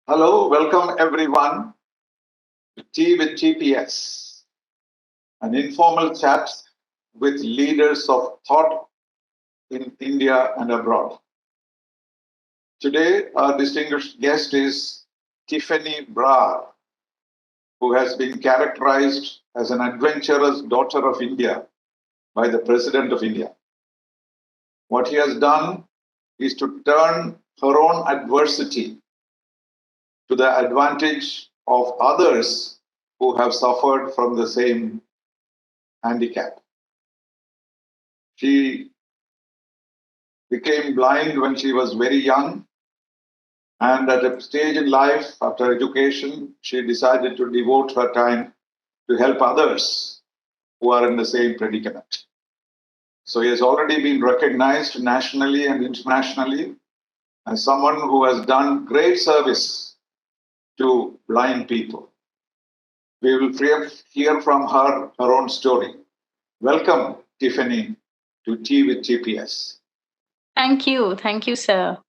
Hello, welcome everyone to Tea with GPS, an informal chat with leaders of thought in India and abroad. Today, our distinguished guest is Tiffany Brar, who has been characterized as an adventurous daughter of India by the President of India. What he has done is to turn her own adversity to the advantage of others who have suffered from the same handicap. She became blind when she was very young, and at a stage in life, after education, she decided to devote her time to help others who are in the same predicament. So he has already been recognized nationally and internationally as someone who has done great service to blind people. We will hear from her own story. Welcome, Tiffany, to Tea with GPS. Thank you. Thank you, sir.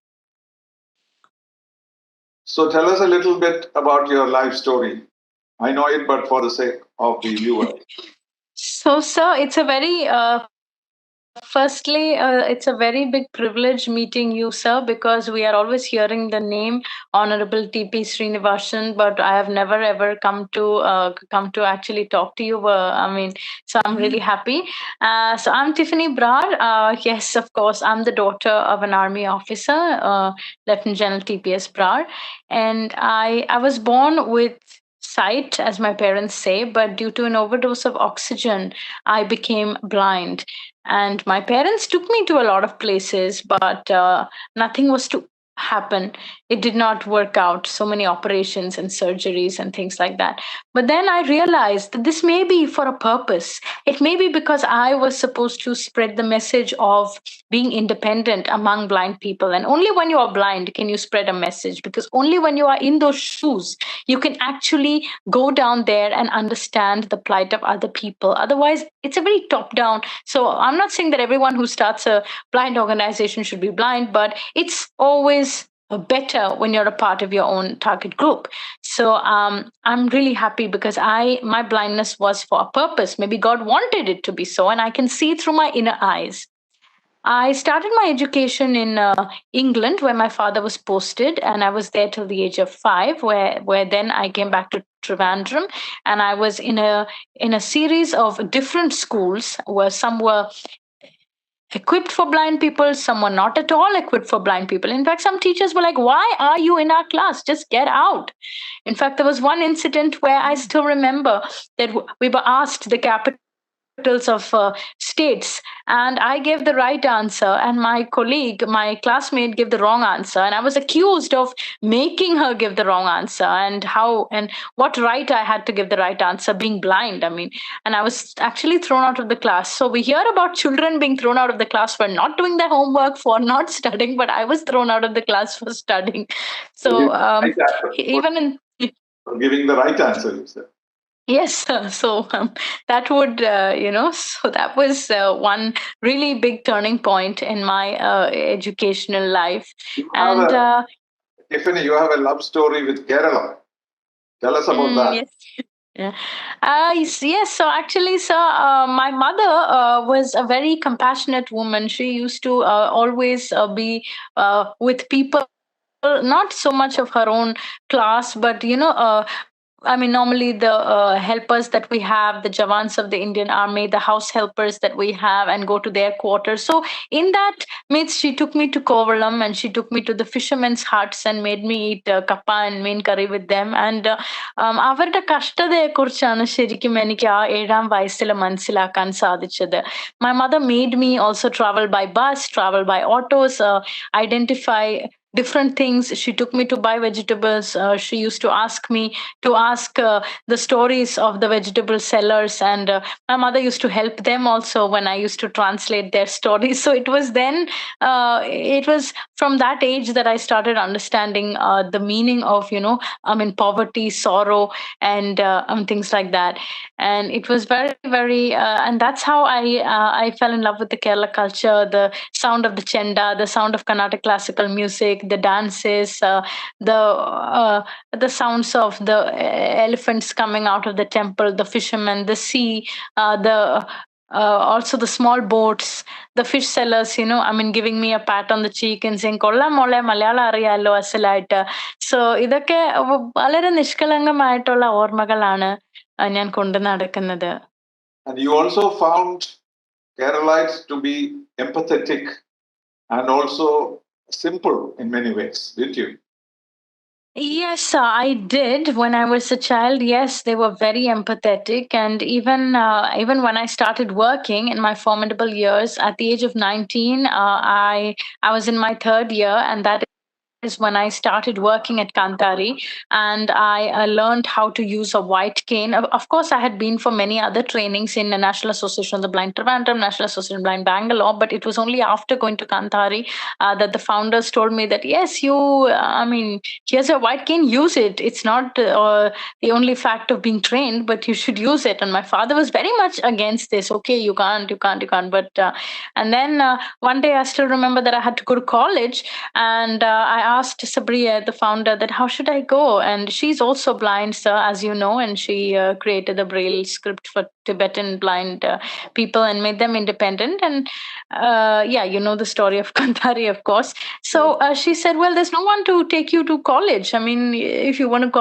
So tell us a little bit about your life story. I know it, but for the sake of the viewer. So, sir, it's a very big privilege meeting you, sir, because we are always hearing the name Honorable TP Srinivasan, but I have never ever come to actually talk to you. So I'm really happy. So I'm Tiffany Brar. Yes, of course, I'm the daughter of an army officer, Lieutenant General TPS Brar, and I was born with sight, as my parents say, but due to an overdose of oxygen, I became blind. And my parents took me to a lot of places, but nothing was to happen. It did not work out. So many operations and surgeries and things like that. But then I realized that this may be for a purpose. It may be because I was supposed to spread the message of being independent among blind people. And only when you are blind can you spread a message, because only when you are in those shoes, you can actually go down there and understand the plight of other people. Otherwise, it's a very top down. So I'm not saying that everyone who starts a blind organization should be blind, but it's always better when you're a part of your own target group. So I'm really happy because I my blindness was for a purpose. Maybe God wanted it to be so, and I can see through my inner eyes. I started my education in England, where my father was posted, and I was there till the age of 5. Where then I came back to Trivandrum, and I was in a series of different schools where some were equipped for blind people, some were not at all equipped for blind people. In fact, some teachers were like, "Why are you in our class? Just get out." In fact, there was one incident where I still remember that we were asked the capitals of states, and I gave the right answer, and my classmate, gave the wrong answer, and I was accused of making her give the wrong answer, and how and what right I had to give the right answer, being blind. I mean, and I was actually thrown out of the class. So we hear about children being thrown out of the class for not doing their homework, for not studying, but I was thrown out of the class for studying. For So giving the right answer. even in For giving the right answer, you said. Yes, so that would, so that was one really big turning point in my educational life. You have And Tiffany, you have a love story with Kerala. Tell us about that. yes, yeah. Yes, so actually, sir, my mother was a very compassionate woman. She used to always be with people, not so much of her own class, but I mean, normally the helpers that we have, the Jawans of the Indian Army, the house helpers that we have, and go to their quarters. So, in that midst, she took me to Kovalam, and she took me to the fishermen's huts and made me eat kappa and main curry with them. And അവരുടെ കഷ്ടതയെക്കുറിച്ചാണ് ശരിക്കും എനിക്ക് ആ 7ാം വയസ്സിൽ മനസ്സിലാക്കാൻ സാധിച്ചത്. My mother made me also travel by bus, travel by autos, identify different things. She took me to buy vegetables. She used to ask me to ask the stories of the vegetable sellers, and my mother used to help them also when I used to translate their stories. So it was then, it was from that age that I started understanding the meaning of, poverty, sorrow, and things like that. And it was very and that's how I fell in love with the Kerala culture, the sound of the chenda, the sound of Carnatic classical music, the dances, the sounds of the elephants coming out of the temple, the fishermen, the sea, the also the small boats, the fish sellers, I mean, giving me a pat on the cheek and saying, "Kolla mole Malayala അറിയാലോ അസലായിട്ട്." So ഇതൊക്കെ വളരെ നിഷ്കളങ്കമായിട്ടുള്ള ഓർമ്മകളാണ് ഞാൻ കൊണ്ട് നടക്കുന്നത്. And you also found Keralites to be empathetic and also simple in many ways, didn't you? Yes, I did. When I was a child, yes, they were very empathetic, and even when I started working in my formidable years, at the age of 19, I was in my third year, and that is when I started working at Kantari, and I learned how to use a white cane. Of course, I had been for many other trainings in the National Association of the Blind Trivandrum, National Association of the Blind Bangalore, but it was only after going to Kantari that the founders told me that, yes, I mean, here's a white cane, use it. It's not the only fact of being trained, but you should use it. And my father was very much against this. Okay, you can't. But, and then one day I still remember that I had to go to college, and I asked Sabriya, the founder, that how should I go? And she's also blind, sir, as you know, and she created a Braille script for Tibetan blind people and made them independent. And yeah, you know the story of Kantari, of course. So she said, well, there's no one to take you to college. I mean, if you want to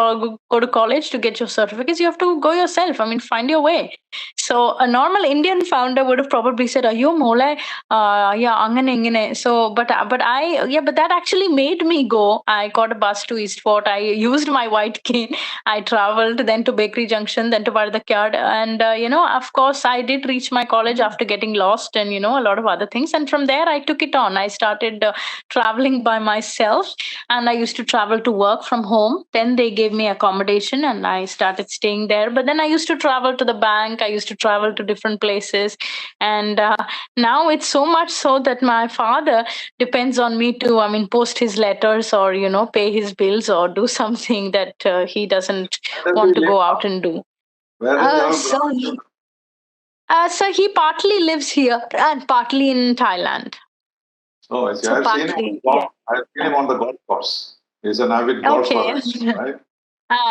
go to college to get your certificates, you have to go yourself. I mean, find your way. So a normal Indian founder would have probably said, "Are you mole? Yeah, angane ingane." So, but that actually made me go. I got a bus to Eastport. I used my white cane. I traveled then to Bakery Junction, then to Vardhakyard, and of course, I did reach my college after getting lost and a lot of other things. And from there, I took it on. I started traveling by myself, and I used to travel to work from home. Then they gave me accommodation, and I started staying there. But then I used to travel to the bank. I used to travel to different places, and now it's so much so that my father depends on me to, I mean, post his letters or pay his bills or do something that he doesn't want to go out and do. Where does he So so he partly lives here and partly in Thailand. Oh, I see. So I've seen him on the golf course. He's an avid golfer, right?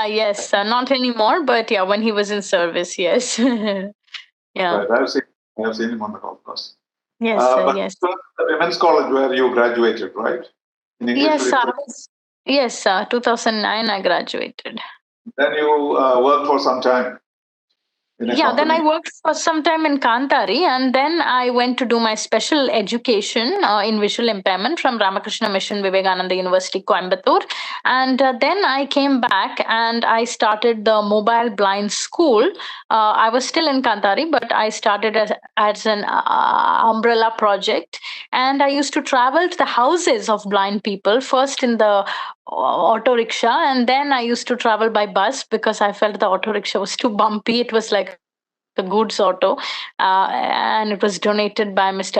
Yes, not anymore, but yeah, when he was in service, yes. Yeah. Right. I've seen him on the golf course. Yes, but yes. it was the women's college where you graduated, right? In English Yes, 2009 I graduated. Then you worked for some time. Then I worked for some time in Kantari, and then I went to do my special education in visual impairment from Ramakrishna Mission Vivekananda University, Coimbatore. And then I came back and I started the mobile blind school. I was still in Kantari, but I started as an umbrella project. And I used to travel to the houses of blind people, first in the auto rickshaw, and then I used to travel by bus because I felt the auto rickshaw was too bumpy. It was like the goods auto, and it was donated by Mr.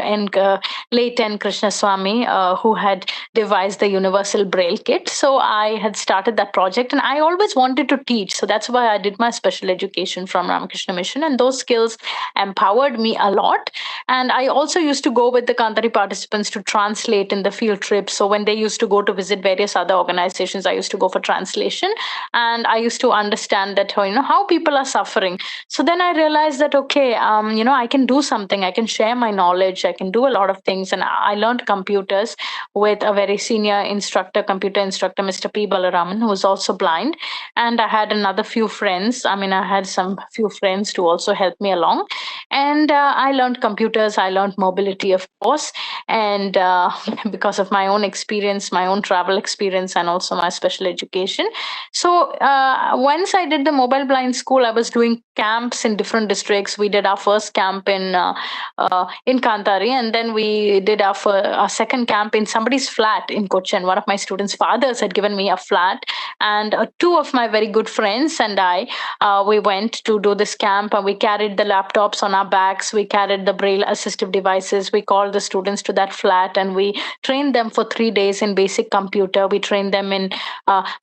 late N. Krishnaswamy, who had devised the universal braille kit. So I had started that project, and I always wanted to teach. So that's why I did my special education from Ramakrishna Mission, and those skills empowered me a lot. And I also used to go with the Kantari participants to translate in the field trips. So when they used to go to visit various other organizations, I used to go for translation, and I used to understand that how people are suffering. So then I realized that okay, I can do something. I can share my knowledge. I can do a lot of things, and I learned computers with a very senior instructor, computer instructor, Mr. P. Balaraman, who was also blind. And I had another few friends. I mean, I had some few friends to also help me along. And I learned computers. I learned mobility, of course. And because of my own experience, my own travel experience, and also my special education. So once I did the mobile blind school, I was doing camps in different districts. We did our first camp in Kantari, and then we did our second camp in somebody's flat in Cochin. One of my students' fathers had given me a flat, and two of my very good friends and I, we went to do this camp. We carried the laptops on our backs. We carried the braille assistive devices. We called the students to that flat, and we trained them for 3 days in basic computer. We trained them in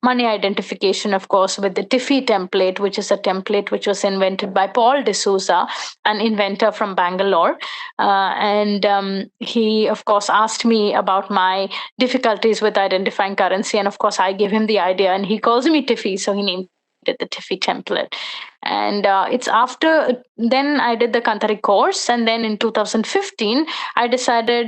money identification, of course, with the TIFI template, which is a template which was invented by Paul D'Souza, an inventor from Bangalore. And he, of course, asked me about my difficulties with identifying currency. And of course, I gave him the idea, and he calls me Tiffy, so he named it the Tiffy template. And it's after then I did the Kantari course, and then in 2015 I decided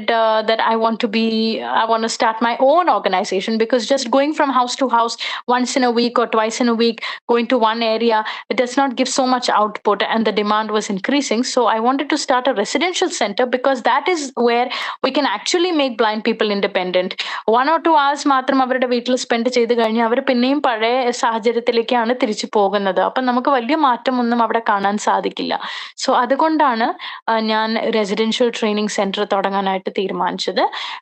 that I want to start my own organization, because just going from house to house once in a week or twice in a week, going to one area, it does not give so much output, and the demand was increasing. So I wanted to start a residential center, because that is where we can actually make blind people independent. 1 or 2 hours മാത്രം അവരുടെ വീട്ടിൽ spend ചെയ്ത് കഴിഞ്ഞാൽ അവർ പിന്നെയും പഴയ സാഹചര്യത്തിലേക്കാണ് തിരിച്ചു പോകുന്നത്. അപ്പം നമുക്ക് വലിയ മാറ്റമൊന്നും അവിടെ കാണാൻ സാധിക്കില്ല. സോ അതുകൊണ്ടാണ് ഞാൻ റെസിഡൻഷ്യൽ ട്രെയിനിങ് സെന്റർ തുടങ്ങാനായിട്ട് തീരുമാനിച്ചത്.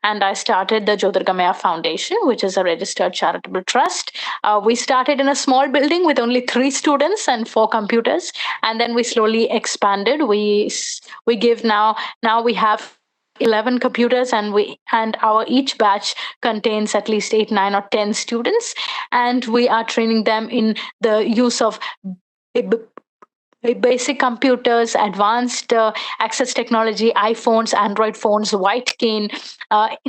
And I started the Jyotirgamaya foundation, which is a registered charitable trust. We started in a small building with only 3 students and 4 computers, and then we slowly expanded. We give now we have 11 computers, and our each batch contains at least 8, 9 or 10 students, and we are training them in the use of basic computers, advanced access technology, iPhones, Android phones, white cane.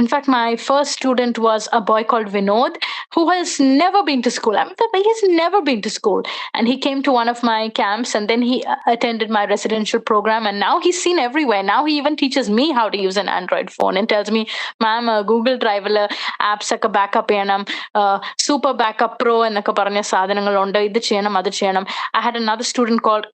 In fact, my first student was a boy called Vinod, who has never been to school. I mean, he's never been to school. And he came to one of my camps, and then he attended my residential program. And now he's seen everywhere. Now he even teaches me how to use an Android phone and tells me, ma'am, Google Drive apps ഒക്കെ backup ചെയ്യണം, super backup pro എന്നൊക്കെ പറഞ്ഞ സാധനങ്ങളുണ്ട്, ഇത് ചെയ്യണം അത് ചെയ്യണം. I had another student called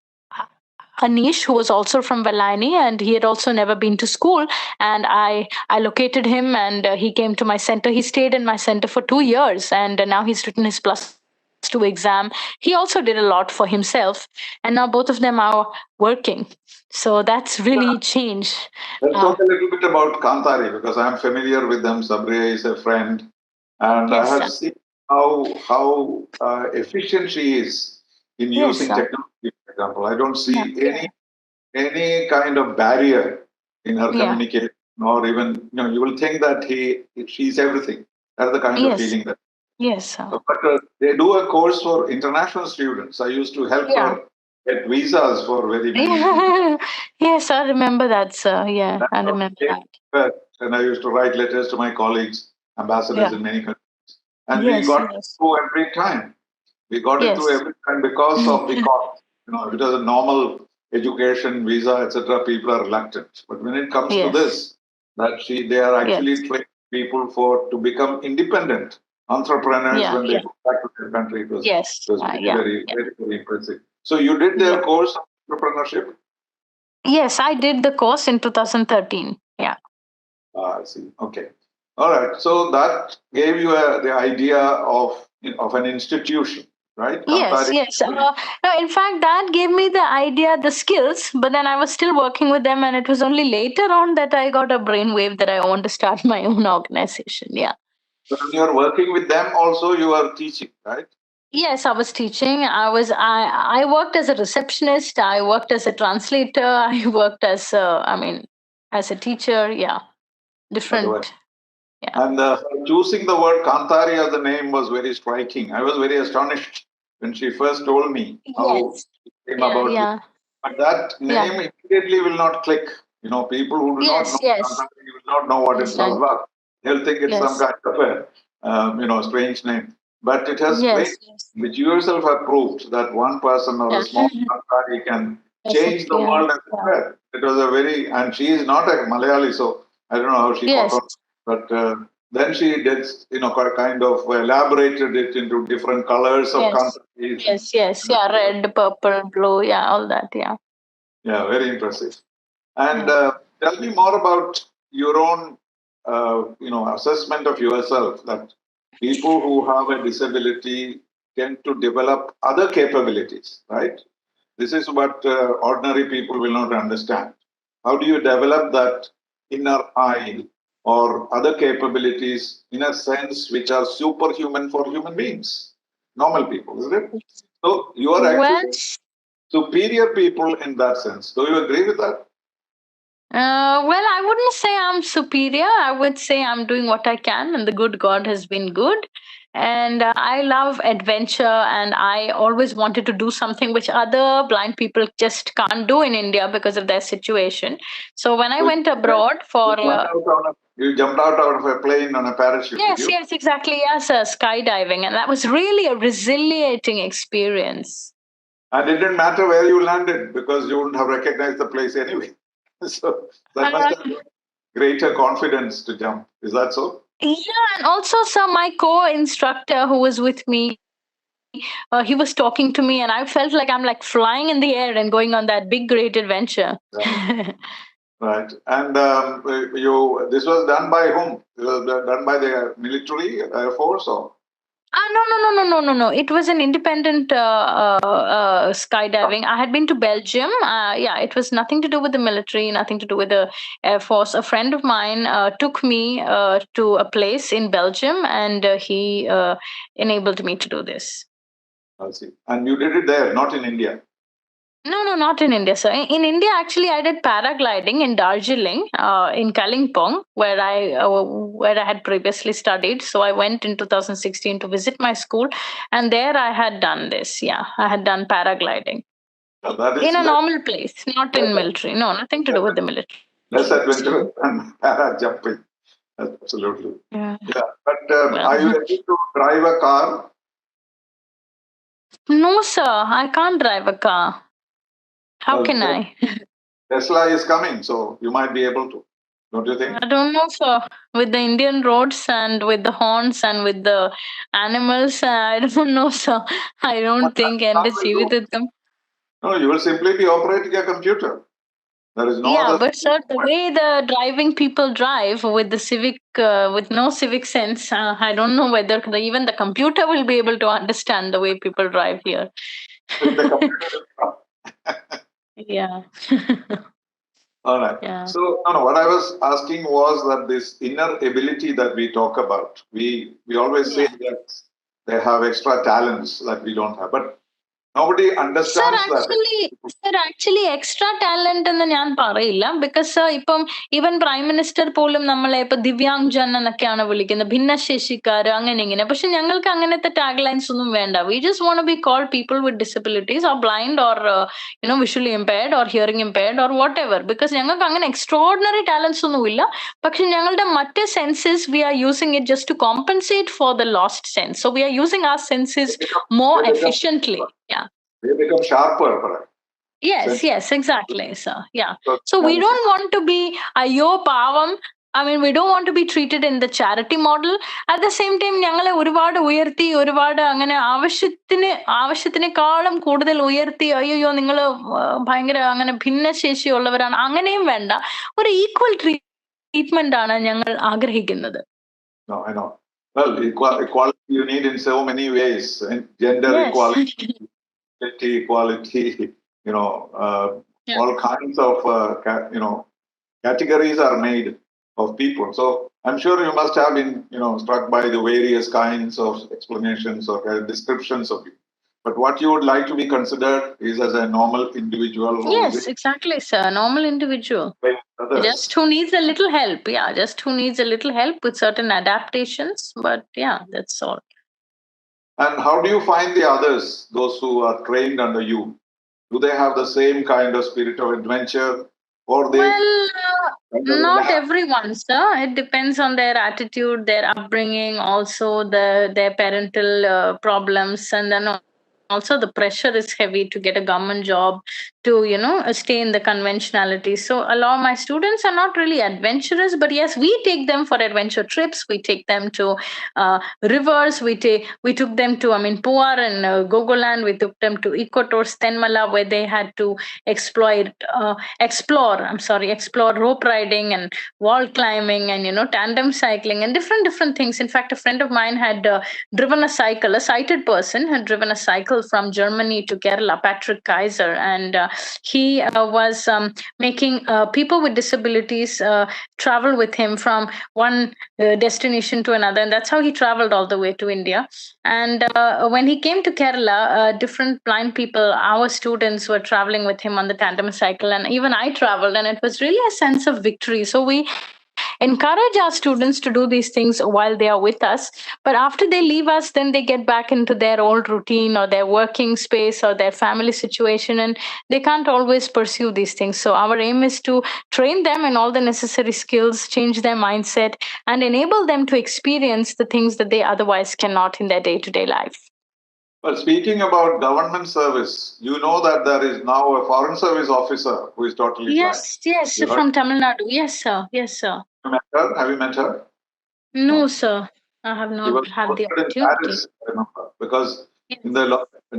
Anish, who was also from Velaini, and he had also never been to school. And I located him, and he came to my center. He stayed in my center for 2 years, and now he's written his +2 exam. He also did a lot for himself, and now both of them are working. So that's really changed. Let's talk a little bit about Kantari, because I'm familiar with them. Sabriya is a friend, and Yes, I have sir. seen how efficient she is in Yes, using sir. technology. For example, I don't see Yeah. any kind of barrier in her Yeah. communication, or even you will think that she's everything. That's the kind of Yes. feeling that. Yes, sir. But they do a course for international students. I used to help Yeah. her get visas for very many years. Yes, I remember that, sir. Yeah, That's I how remember they that. were. And I used to write letters to my colleagues, ambassadors Yeah. in many countries. And we Yes, got yes. through every time. We got it through Yes. every time because of the cost. If it was a normal education, visa, etc., people are reluctant. But when it comes to Yes. this, they are actually Yes. training people to become independent entrepreneurs Yeah. when they Yeah. go back to their country. Yes. It was very, Yeah. very, Yeah. very, very impressive. So you did their Yeah. course on entrepreneurship? Yes, I did the course in 2013. Yeah. I see. Okay. All right. So that gave you the idea of an institution, right? Yes, Kantari. yes. No, in fact, that gave me the idea, the skills, but then I was still working with them, and it was only later on that I got a brainwave that I want to start my own organization. Yeah. When you're working with them, also you are teaching, right? Yes, I was teaching. I worked as a receptionist. I worked as a translator. I worked as as a teacher. Yeah, different. Yeah. And choosing the word Kantari as the name was very striking. I was very astonished when she first told me how Yes. it came Yeah. about. Yeah. But that name immediately will not click. People who do not Yes. know Yes. Kantari will not know what it's all Understand. about. They'll think it's some Yes. kind of a strange name. But it has Yes. great, which you yourself have proved that one person or a Yeah. small Kantari can change the Yeah. world as it were. It was and she is not a Malayali, so I don't know how she Yes. caught on. But then she did, kind of elaborated it into different colors of Yes. Kantaris. Yes. Yes. Yeah. Red, purple, blue. Yeah. All that. Yeah. Yeah. Very impressive. And tell me more about your own, assessment of yourself, that people who have a disability tend to develop other capabilities, right? This is what ordinary people will not understand. How do you develop that inner eye or other capabilities in a sense which are superhuman for human beings, normal people, isn't it? So you are actually superior people in that sense. Do you agree with that? Well, I wouldn't say I'm superior. I would say I'm doing what I can, and the good God has been good. And I love adventure, and I always wanted to do something which other blind people just can't do in India because of their situation. So when I So went abroad for you jumped out of a plane on a parachute, did yes, you? yes, exactly, yes, skydiving, and that was really a resilient experience. And it didn't matter where you landed because you wouldn't have recognized the place anyway. So that must Uh, have given greater confidence to jump. Is that so? yeah, and also, so my co-instructor who was with me, he was talking to me, and I felt like I'm like flying in the air and going on that big, great adventure. Right. And this was done by whom? It was done by the military, Air Force, or? No, no, no, no, no, no, no. It was an independent skydiving. I had been to Belgium. Yeah, it was nothing to do with the military, nothing to do with the Air Force. A friend of mine took me to a place in Belgium, and he enabled me to do this. I see. And you did it there, not in India. No, no, not in India, sir. In India, actually, I did paragliding in Darjeeling, in Kalimpong, where I had previously studied. So I went in 2016 to visit my school, and there I had done this. Yeah, I had done paragliding Now that in is a normal place, not in military. No, nothing to do with the military. less adventurous than para jumping. Absolutely. Yeah. Yeah. But Well, are you able to drive a car? no, sir, I can't drive a car. How Well, can I? Tesla is coming, so you might be able to. Don't you think? I don't know, sir. With the Indian roads and with the horns and with the animals, I don't know, sir. I What don't that think car എൻ്റെ will do? ജീവിതത്തിൽ No, you will simply be operating a computer. There is no yeah, other. but sir, the way the driving people drive with the civic, with no civic sense, I don't know whether even the computer will be able to understand the way people drive here. The computer. Yeah. All right. Yeah. So, no, what I was asking was that this inner ability that we talk about, we always say Yeah. that they have extra talents that we don't have, but nobody Sir, understands that. actually extra talent എന്ന് ഞാൻ പറയില്ല because ഇപ്പം even prime minister പോലും നമ്മളെ ഇപ്പൊ ദിവ്യാങ് ജൻ എന്നൊക്കെയാണ് വിളിക്കുന്നത് ഭിന്നശേഷിക്കാര് അങ്ങനെ ഇങ്ങനെ പക്ഷെ ഞങ്ങൾക്ക് അങ്ങനത്തെ ടാഗ് ലൈൻസ് ഒന്നും വേണ്ട we just want be call people with disabilities or blind or visually impaired or hearing impaired or whatever because ഞങ്ങൾക്ക് അങ്ങനെ എക്സ്ട്രോർഡിനറി ടാലൻസ് ഒന്നുമില്ല പക്ഷെ ഞങ്ങളുടെ മറ്റ് senses we are using it just to compensate for the lost sense so we are using our senses more efficiently They become sharper, perhaps. Yes, exactly, sir. Yeah. Because So we don't want to be അയ്യോ പാവം I mean, we don't want to be treated in the charity model. At the same time, ഞങ്ങളെ ഒരുപാട് ഉയർത്തി ഒരുപാട് അങ്ങനെ ആവശ്യത്തിനേക്കാളും കൂടുതൽ ഉയർത്തി അയ്യോ നിങ്ങൾ ഭയങ്കര അങ്ങനെ ഭിന്നശേഷിയുള്ളവരാണ് അങ്ങനെയും വേണ്ട ഒരു ഈക്വൽ ട്രീറ്റ്മെന്റ് ആണ് ഞങ്ങൾ ആഗ്രഹിക്കുന്നത്. No, I know. Well, equality you need in so many ways. Gender equality, equality, Yeah. all kinds of, categories are made of people. So I'm sure you must have been, struck by the various kinds of explanations or descriptions of you. But what you would like to be considered is as a normal individual. Yes, exactly, sir. Normal individual. Just who needs a little help. Yeah, just who needs a little help with certain adaptations. But yeah, that's all. And how do you find the others, those who are trained under you? Do they have the same kind of spirit of adventure? Or they? Well, not everyone, sir. It depends on their attitude, their upbringing, also their parental problems, and then also the pressure is heavy to get a government job to stay in the conventionality. So a lot of my students are not really adventurous, but yes, we take them for adventure trips. We take them to rivers. We took them to Puar and Gogoland. We took them to Ecotour Stenmala, where they had to explore rope riding and wall climbing and tandem cycling and different things. In fact, a friend of mine had driven a cycle. A sighted person had driven a cycle from Germany to Kerala, Patrick Kaiser, and he was making people with disabilities travel with him from one destination to another, and that's how he traveled all the way to India. And when he came to Kerala, different blind people, our students, were traveling with him on the tandem cycle, and even I traveled, and it was really a sense of victory. So we encourage our students to do these things while they are with us. But after they leave us, then they get back into their old routine or their working space or their family situation, and they can't always pursue these things. So our aim is to train them in all the necessary skills, change their mindset, and enable them to experience the things that they otherwise cannot in their day-to-day life. Well, speaking about government service, you know that there is now a foreign service officer who is totally blind. Yes, You heard? from Tamil Nadu. Yes, sir. Have you met her? Have you met her? No, sir. I have She not was had the posted in opportunity. Paris, I remember, because Yes. in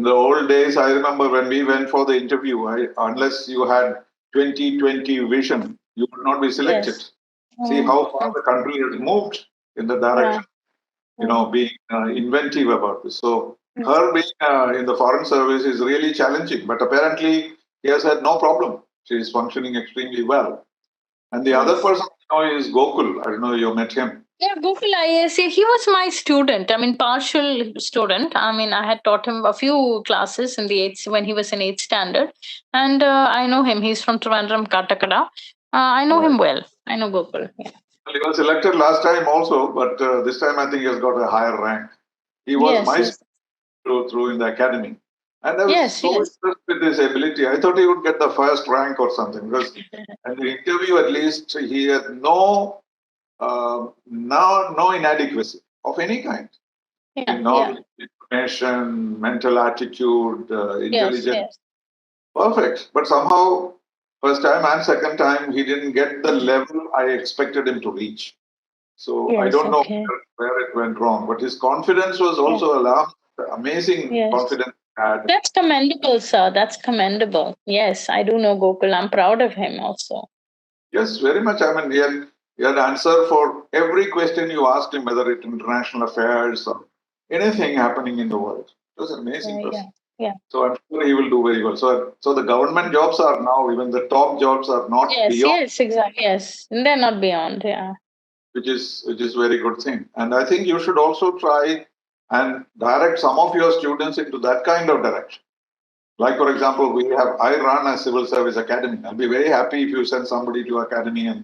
the old days, I remember when we went for the interview, unless you had 2020 vision, you would not be selected. Yes. See how far the country has moved in the direction, being inventive about this. So her being in the foreign service is really challenging, but apparently he has had no problem. She is functioning extremely well. And the other person is Gokul. I don't know, you met him. Yeah, Gokul IAS, he was my student. I mean, partial student. I mean, I had taught him a few classes in the eighth when he was in 8th standard. And I know him. He's from Trivandrum, Katakada. I know him well. I know Gokul. Yeah. Well, he was elected last time also, but this time I think he has got a higher rank. He was my student through in the academy. And I was so impressed with his ability. I thought he would get the first rank or something because in the interview, at least, he had no inadequacy of any kind. Knowledge, information, mental attitude, intelligence. Perfect. But somehow, first time and second time, he didn't get the level I expected him to reach. So I don't know where it went wrong. But his confidence was also alarming. Amazing confidence he had. That's commendable, sir. That's commendable. Yes, I do know Gokul. I'm proud of him also. Yes, very much. I mean, he had answer for every question you asked him, whether it's international affairs or anything happening in the world. It was an amazing person. Yeah. So I'm sure he will do very well. So the government jobs are now, even the top jobs are not beyond. Yes, exactly. Yes, they're not beyond. Yeah. Which is very good thing. And I think you should also try and direct some of your students into that kind of direction. Like, for example, I run a civil service academy. I'll be very happy if you send somebody to academy and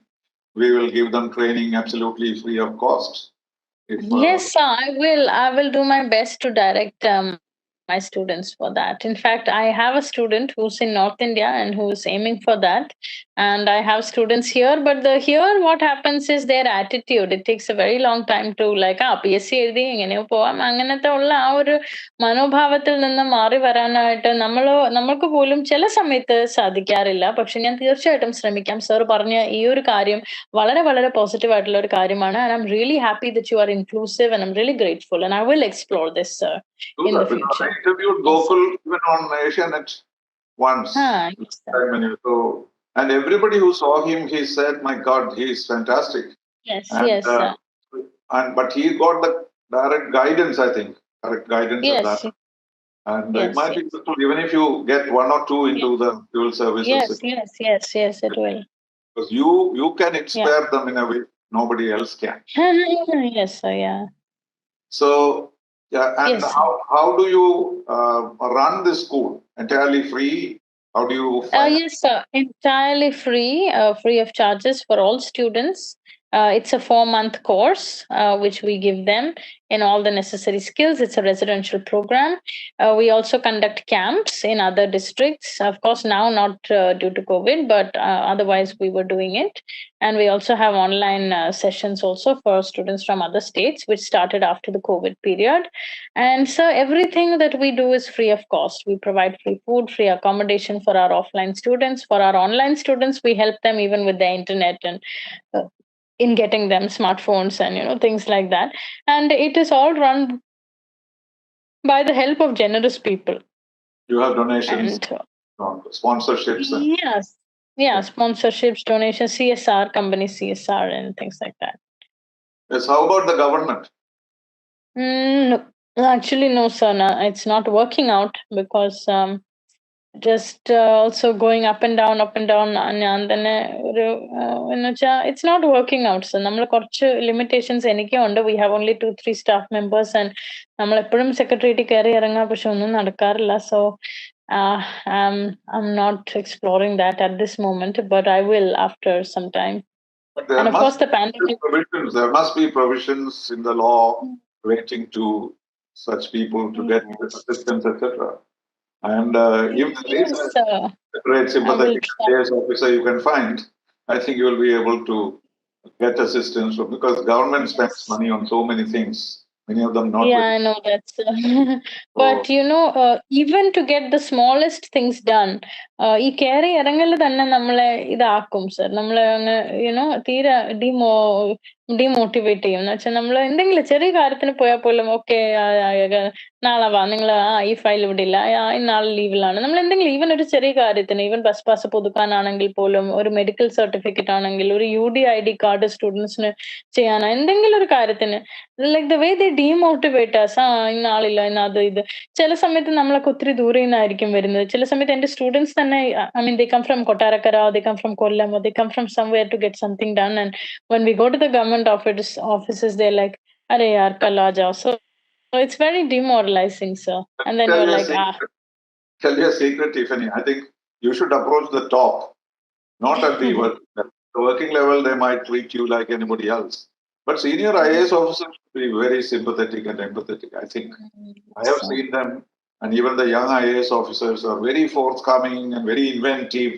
we will give them training absolutely free of cost. Yes, sir, I will. I will do my best to direct my students for that. In fact, I have a student who's in North India and who's aiming for that. And I have students here, but here what happens is their attitude. It takes a very long time to PSC എഴുതി എങ്ങനെയോ പോവാം അങ്ങനത്തെ ഉള്ള ആ ഒരു മനോഭാവത്തിൽ നിന്ന് മാറി വരാനായിട്ട് നമ്മൾക്ക് പോലും ചില സമയത്ത് സാധിക്കാറില്ല. പക്ഷെ ഞാൻ തീർച്ചയായിട്ടും ശ്രമിക്കാം. സർ പറഞ്ഞ ഈ ഒരു കാര്യം വളരെ വളരെ പോസിറ്റീവ് ആയിട്ടുള്ള ഒരു കാര്യമാണ്. And I'm really happy that you are inclusive and I'm really grateful and I will explore this, sir, in the future. I interviewed Gokul even on Asianet once. And everybody who saw him, he said, "My God, he is fantastic." Yes, sir. But he got the direct guidance, I think, correct guidance of that. And it might be useful even if you get one or two into the civil services. Yes, it will. Because you can inspire them in a way nobody else can. Yes, sir, yeah. So, and how do you run this school? Entirely free? How do you yes, sir. Entirely free, free of charges for all students. It's a 4-month course, which we give them in all the necessary skills. It's a residential program. We also conduct camps in other districts. Of course, now not due to COVID, but otherwise we were doing it. And we also have online sessions also for students from other states, which started after the COVID period. And so everything that we do is free of cost. We provide free food, free accommodation for our offline students. For our online students, we help them even with the internet and in getting them smartphones and things like that. And it is all run by the help of generous people. You have donations, sponsorships. Sponsorships, donations, CSR, company CSR, and things like that. Yes. How about the government? No, actually, no, sir. No, it's not working out because just also going up and down and then it's not working out. So നമ്മൾ കുറച്ച് limitations എനിക്കും ഉണ്ട്. We have only 2-3 staff members and നമ്മൾ എപ്പോഴും secretariat കയറി ഇറങ്ങാം പക്ഷെ ഒന്നും നടക്കാറില്ല. So I'm not exploring that at this moment, but I will after some time. But there And of course, must the be pandemic. provisions. There must be provisions in the law relating to such people to get Yes, assistance, etc. And if there is a yes, separate I will sympathetic try. IAS officer you can find, I think you will be able to get assistance from, because government spends Yes. money on so many things, many of them not Yeah, very. I know that's. So But even to get the smallest things done, ഈ കയറി ഇറങ്ങൽ തന്നെ നമ്മളെ ഇതാക്കും sir. നമ്മളെ അങ്ങ് തീരെ demotivate ചെയ്യും. എന്ന് വെച്ചാൽ നമ്മൾ എന്തെങ്കിലും ചെറിയ കാര്യത്തിന് പോയാൽ പോലും ഓക്കെ നാളെ വാ നിങ്ങൾ ഈ ഫയൽ ഇവിടെ ഇല്ല നാളെ ലീവിലാണ്. നമ്മൾ എന്തെങ്കിലും ഈവൻ ഒരു ചെറിയ കാര്യത്തിന് ഈവൻ ബസ് പാസ് പുതുക്കാനാണെങ്കിൽ പോലും ഒരു മെഡിക്കൽ സർട്ടിഫിക്കറ്റ് ആണെങ്കിൽ ഒരു UDID കാർഡ് സ്റ്റുഡൻസിന് ചെയ്യാനോ എന്തെങ്കിലും ഒരു കാര്യത്തിന് like the way they demotivate us ഇന്ന ആളില്ല ഇന്ന് അത് ഇത് ചില സമയത്ത് നമ്മളൊക്കെ ഒത്തിരി ദൂരെ നിന്നായിരിക്കും വരുന്നത്. ചില സമയത്ത് എന്റെ സ്റ്റുഡൻസ് തന്നെ I mean they come from Kottarakkara, they come from Kollam, they come from somewhere to get something done and when we go to the government offices they're like अरे यार कल आ जाओ. So it's very demoralizing, sir. let And me then tell you're you a like secret. Tell you a secret, Tiffany. I think you should approach the top, not at the work level. The working level, they might treat you like anybody else. But senior IAS officers should be very sympathetic and empathetic. I think I have so, seen them, and even the young IAS officers are very forthcoming and very inventive.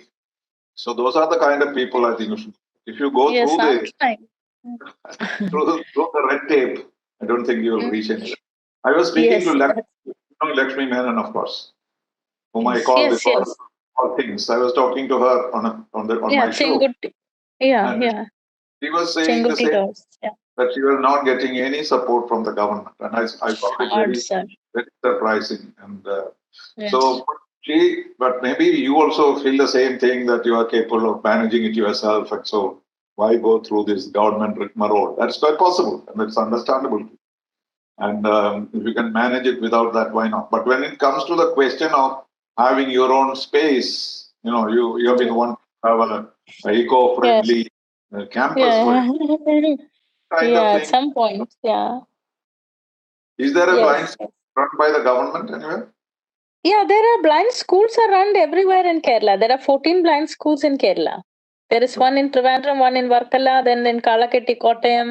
So those are the kind of people I think you should. If you go yes, through I'm the trying. through the red tape, I don't think you will reach anywhere. I was speaking to Yes, Lakshmi Menon, of course, whom I yes, call yes, before yes. all things. I was talking to her on Yeah, my show, Chengutti. Yeah, and yeah. she was saying the Chengutti same, girls. Yeah. that she was not getting any support from the government, and I found it Hard, sir. very surprising. And Yes. so but maybe you also feel the same thing, that you are capable of managing it yourself, and so why go through this government rigmarole? That's quite possible, and it's understandable. And if you can manage it without that, why not? But when it comes to the question of having your own space, you have been wanting to have a Yes. eco-friendly campus for Yeah. kind Yeah, of at thing. some point. Yeah. Is there a blind Yes. spot run by the government anywhere? Yeah, there are blind schools are run everywhere in Kerala. There are 14 blind schools in Kerala. There is one in Trivandrum, one in Varkala, then in Kalaketti, Kottayam,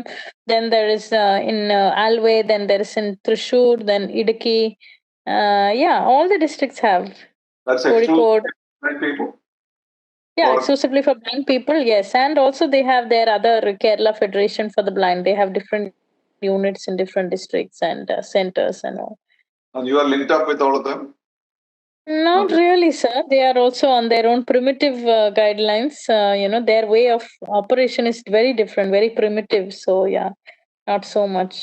then there is in Alway, then there is in Thrissur, then Idukki. Yeah, all the districts have. That's exclusive Kozhikode. blind people? Yeah, Or exclusively for blind people, yes. And also they have their other Kerala Federation for the Blind. They have different units in different districts and centers and all. and you are linked up with all of them? Not Okay. really, sir. They are also on their own primitive guidelines. Their way of operation is very different, very primitive. So, yeah, not so much.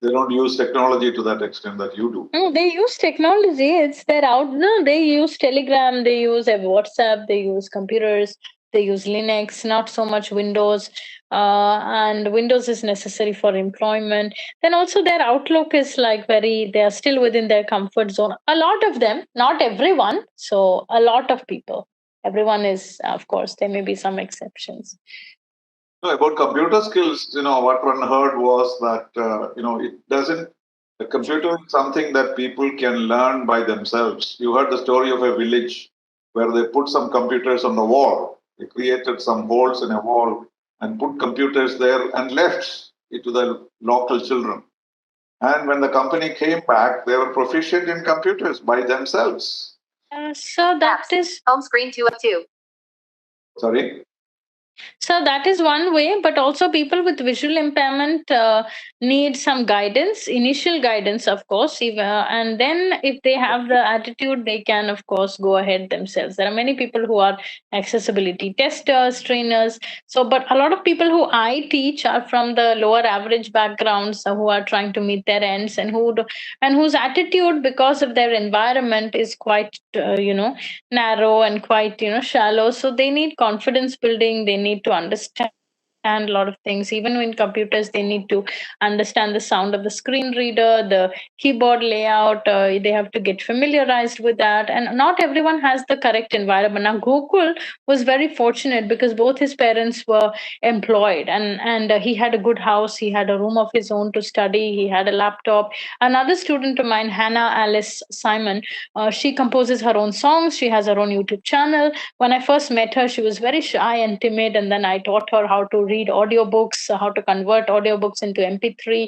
They don't use technology to that extent that you do. No, they use technology. It's their out. No, they use Telegram. They use WhatsApp. They use computers. They use Linux. Not so much Windows. And Windows is necessary for employment. Then also their outlook is like very. They are still within their comfort zone. A lot of them, not everyone. So a lot of people. Everyone is, of course. There may be some exceptions. No, about computer skills, what one heard was that, it doesn't, the computer is something that people can learn by themselves. You heard the story of a village where they put some computers on the wall. They created some holes in a wall and put computers there and left it to the local children. And when the company came back, they were proficient in computers by themselves. So that is home screen 202. Sorry? So that is one way, but also people with visual impairment need some guidance, initial guidance, of course. And then if they have the attitude, they can, of course, go ahead themselves. There are many people who are accessibility testers, trainers. So, but a lot of people who I teach are from the lower average backgrounds who are trying to meet their ends and and whose attitude, because of their environment, is quite, narrow and quite shallow. So they need confidence building. They need to understand a lot of things. Even in computers, they need to understand the sound of the screen reader, the keyboard layout. They have to get familiarized with that. And not everyone has the correct environment. Now Gokul was very fortunate because both his parents were employed, and he had a good house. He had a room of his own to study. He had a laptop. Another student of mine, Hannah Alice Simon, she composes her own songs. She has her own YouTube channel. When I first met her, she was very shy and timid, and then I taught her how to read audiobooks, how to convert audiobooks into MP3,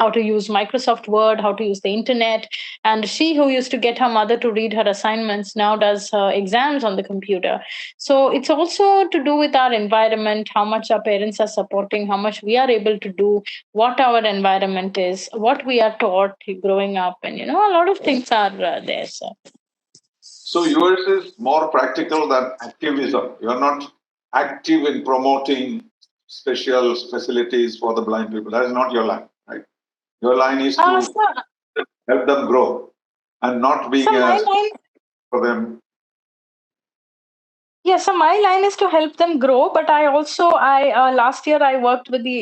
how to use Microsoft Word, how to use the internet. And she, who used to get her mother to read her assignments, now does her exams on the computer. So it's also to do with our environment, how much our parents are supporting, how much we are able to do, what our environment is, what we are taught growing up, and a lot of things are there. So yours is more practical than activism. You are not active in promoting special facilities for the blind people. That is not your line, right? Your line is to So, help them grow and not being my a line for them. Yeah, so my line is to help them grow, but I last year I worked with the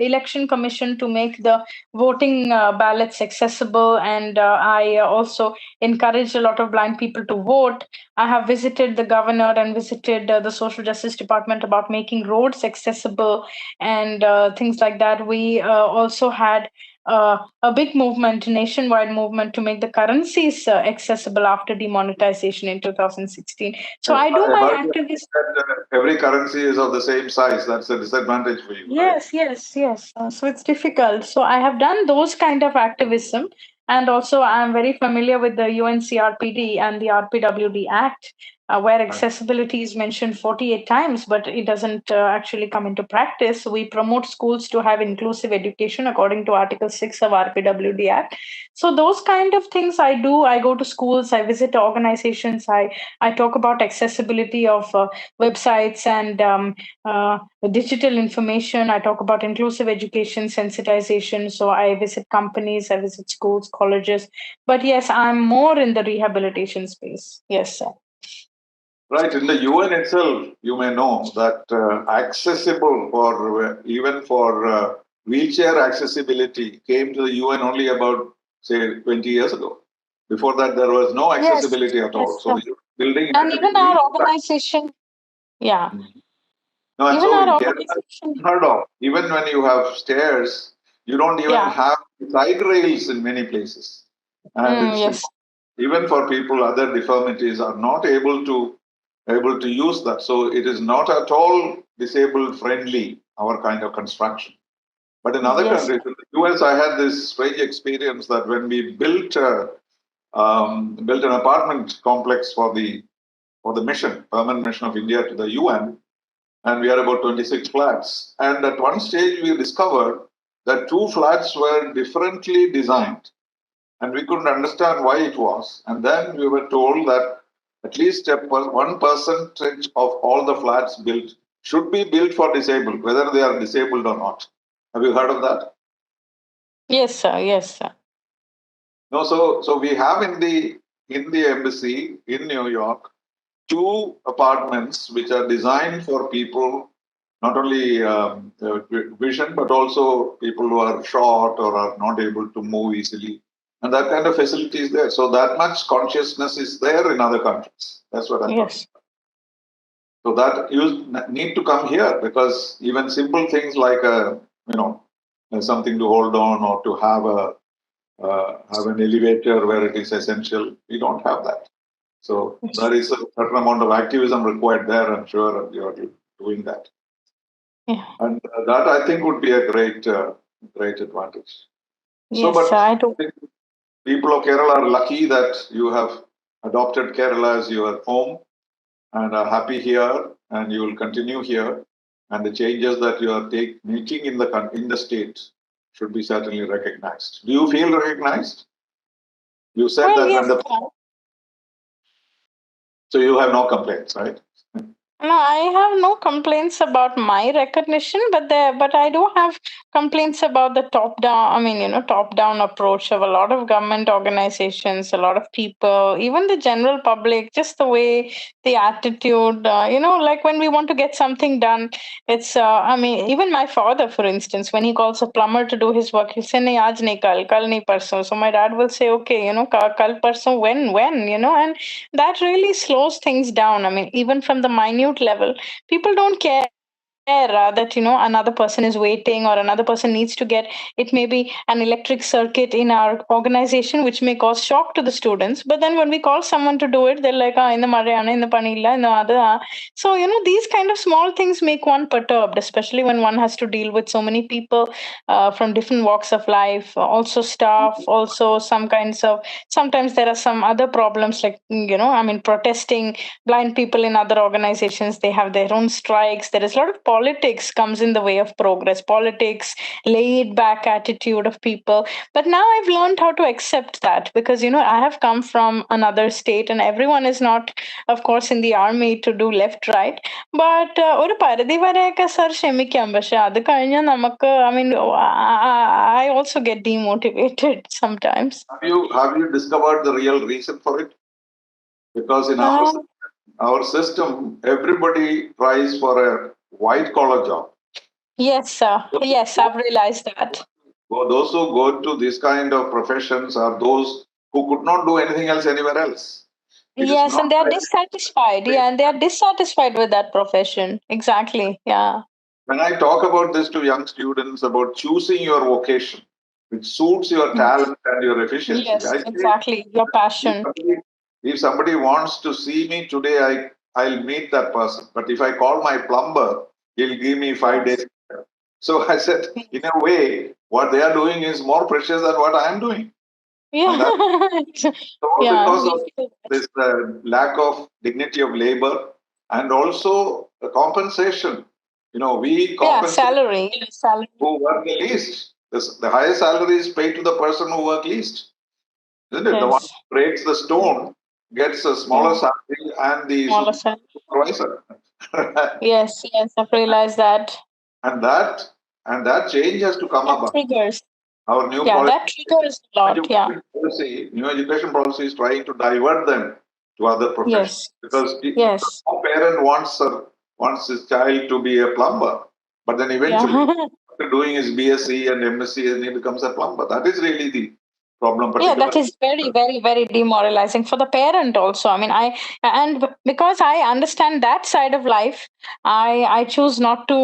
election commission to make the voting ballots accessible, and I also encouraged a lot of blind people to vote. I have visited the governor and visited the social justice department about making roads accessible and things like that. We also had a big movement, nationwide movement, to make the currencies accessible after demonetization in 2016. So I do I my heard activist. that every currency is of the same size. That's a disadvantage for you, right? Yes. So it's difficult. So I have done those kind of activism, and also I'm very familiar with the UNCRPD and the RPWD Act, where Right. accessibility is mentioned 48 times, but it doesn't actually come into practice. We promote schools to have inclusive education according to Article 6 of RPWD Act. So those kind of things I do. I go to schools, I visit organizations, I talk about accessibility of websites and digital information. I talk about inclusive education, sensitization. So I visit companies, I visit schools, colleges. But yes, I'm more in the rehabilitation space. Yes, sir. Right. In the UN itself, you may know that accessible for even for wheelchair accessibility came to the UN only about, say, 20 years ago. Before that, there was no Yes, accessibility at all. yes, So sir. the building And had to be even our wheelchair. organization, yeah, No, and even so in our Kerala, organization, unheard of. Even when you have stairs, you don't even yeah, have side rails in many places. And it's yes, even for people other deformities are not able to use that. So it is not at all disabled friendly, our kind of construction. But in other yes, countries, in the US, I had this strange experience that when we built an apartment complex for the mission, permanent mission of India to the UN, and we are about 26 flats. And at one stage, we discovered that two flats were differently designed, and we couldn't understand why it was. And then we were told that at least 1% of all the flats built should be built for disabled, whether they are disabled or not. Have you heard of that? yes, sir, yes, sir. No. So we have in the embassy in New York two apartments which are designed for people not only vision but also people who are short or are not able to move easily, and that kind of facility is there. So that much consciousness is there in other countries. That's what I'm talking Yes, about. So that you need to come here, because even simple things like you know something to hold on or to have an elevator where it is essential, we don't have that. So yes, there is a certain amount of activism required there. I'm sure you are doing that, yeah, and that I think would be a great advantage. So, yes, sir, but I do. I think people of Kerala are lucky that you have adopted Kerala as your home and are happy here, and you will continue here. And the changes that you are making in the state should be certainly recognized. Do you feel recognized? You said Well, that when yes, the so you have no complaints, right? no, I have no complaints about my recognition, but I do have complaints about the top down. I mean, top down approach of a lot of government organizations, a lot of people, even the general public. Just the way the attitude. Like when we want to get something done, it's. I mean, even my father, for instance, when he calls a plumber to do his work, he'll say, "Nahi, aaj nahi kal, kal nahi parson." So my dad will say, "Okay, kal parson, when, and that really slows things down. I mean, even from the minute level, people don't care that another person is waiting or another person needs to get, it may be an electric circuit in our organization which may cause shock to the students, but then when we call someone to do it, they're like, ah, in the mariana, in the panilla, in the other. So these kind of small things make one perturbed, especially when one has to deal with so many people from different walks of life, also staff, also some kinds of, sometimes there are some other problems like protesting. Blind people in other organizations, they have their own strikes. There is a lot of politics comes in the way of progress, politics, laid back attitude of people. But now I've learned how to accept that, because I have come from another state and everyone is not, of course, in the army to do left right. But ഒരു പരിധി വരെയൊക്കെ sir ക്ഷമിക്കാം, പക്ഷെ അത് കഴിഞ്ഞാൽ നമുക്ക്, I also get demotivated sometimes. Have you discovered the real reason for it? Because in our system, everybody tries for a white collar job. Yes, sir. Yes, I've realized that. Those who go to this kind of professions are those who could not do anything else anywhere else. Yes, and they are dissatisfied. Yeah, and they are dissatisfied with that profession. Exactly. Yeah. When I talk about this to young students about choosing your vocation, which suits your talent and your efficiency. Yes, exactly. Your passion. If somebody wants to see me today, I'll meet that person. But if I call my plumber, he'll give me 5 days. So I said, in a way, what they are doing is more precious than what I am doing. Yeah. Because of this lack of dignity of labor and also the compensation. We compensate salary. who work the least. The highest salary is paid to the person who work least. Isn't it? Yes. The one who breaks the stone gets a smaller salary and the supervisor. Yes, I've realized that. And that change has to come about. Triggers. Our new policy, that triggers a lot. New education policy is trying to divert them to other professions. Yes. Because no parent wants his child to be a plumber, but then eventually after doing his BSc and MSc, and he becomes a plumber. That is really the problem. Yeah, that is very, very, very demoralizing for the parent also. And because I understand that side of life, I choose not to,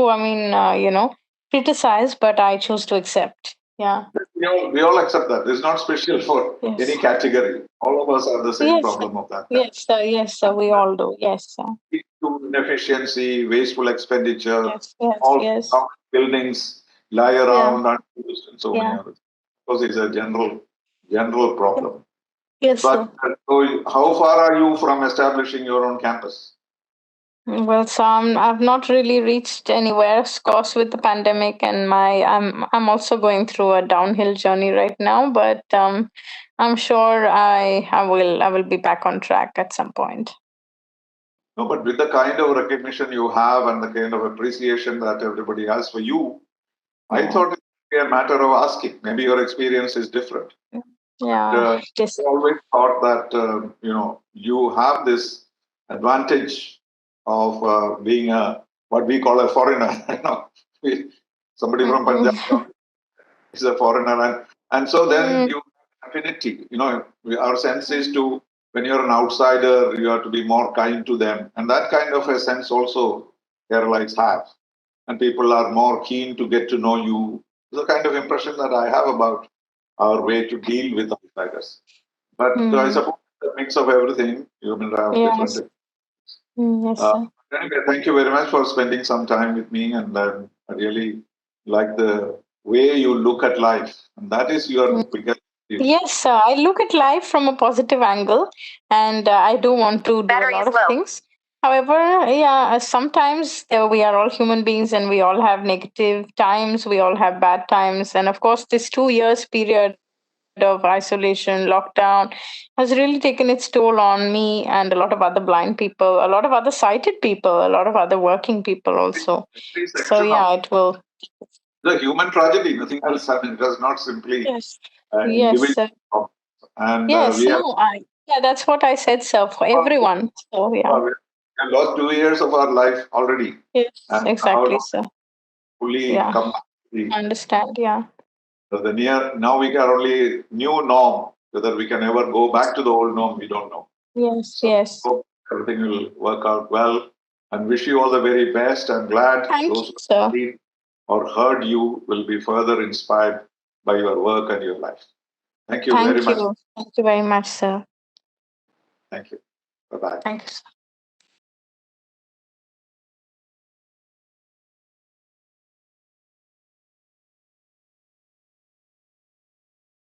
criticize, but I choose to accept. Yeah. We all accept that. It's not special for any category. All of us have the same problem of that. Yes, sir. We all do. Yes, sir. Inefficiency, wasteful expenditure, all buildings lie around unused and so many others. Because it's a general problem. Yes, but sir. So how far are you from establishing your own campus? Well, so I've not really reached anywhere, of course, with the pandemic, and I'm also going through a downhill journey right now. But I'm sure I will be back on track at some point. No, but with the kind of recognition you have and the kind of appreciation that everybody has for you, I thought it would be a matter of asking. Maybe your experience is different. Yeah. I always thought that you have this advantage of being what we call a foreigner. Somebody from Punjab is a foreigner, and so then you have affinity. Our sense is to, when you're an outsider, you have to be more kind to them, and that kind of a sense also Keralites have, and people are more keen to get to know you. It's the kind of impression that I have about our way to deal with outsiders. But I suppose the mix of everything, you will have different. Yes, sir. Anyway, thank you very much for spending some time with me, and I really like the way you look at life, and that is your biggest. Yes, I look at life from a positive angle, and I do want to do a lot of things. However, sometimes we are all human beings and we all have negative times, we all have bad times. And of course, this 2 years period of isolation, lockdown has really taken its toll on me and a lot of other blind people, a lot of other sighted people, a lot of other working people also. So yeah, it will. The human tragedy, nothing else. I mean, it was not simply individual. And that's what I said, sir, for everyone. So yeah. We have lost 2 years of our life already. Yes, exactly, sir. Fully come. Understand, yeah. So now we got only new norm. Whether we can ever go back to the old norm, we don't know. Yes. Hope everything will work out well. and wish you all the very best. I'm glad Thank those you, who sir. have seen or heard you will be further inspired by your work and your life. Thank you very Thank much. you. Thank you very much, sir. Thank you. Bye bye. Thank you, sir.